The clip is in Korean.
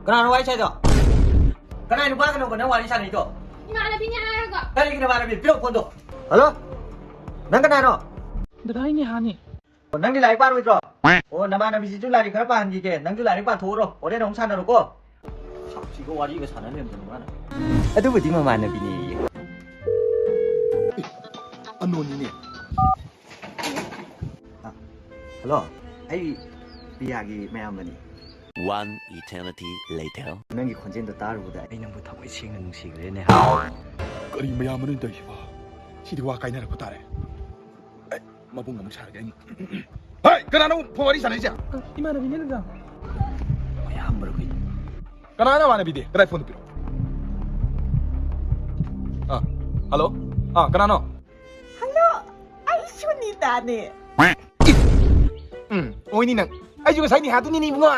그나 와이 차죠. 그나 누가 그는 거는 와리 차는 이거. 이마나 비냐라는 거. 다리 그나 말하면 필요 본도. 알로? 난 그나노. 드라이니 하니. 낭디 라이 바로 있어. 나만 비시 줄라리 그럴 바 한지게 낭디 라이 바 도로. 올해 농 산으로고. 이거 와리 이거 사는 데 되는 거야. 아도 어디 만나 비니. 안노니네. 알로. 아이 비야기 매야머니. One eternity later. 능이 콘젠도 따르고다. 이놈부 타고 치는 농식을 내. 거리 마야머는 더 이봐. 시디와 가이나를 보다래. 마봉 너무 잘하게. 하이, 그나노 포와리 사내자. 이마나 비냐는 뭐야 한 번을 그. 그나나 와나 비디. 그래 폰도 필요. 할로? 그나노. 아이쇼니다네. 오이니는. 아이 중에 사이니 하더니 니 붕어.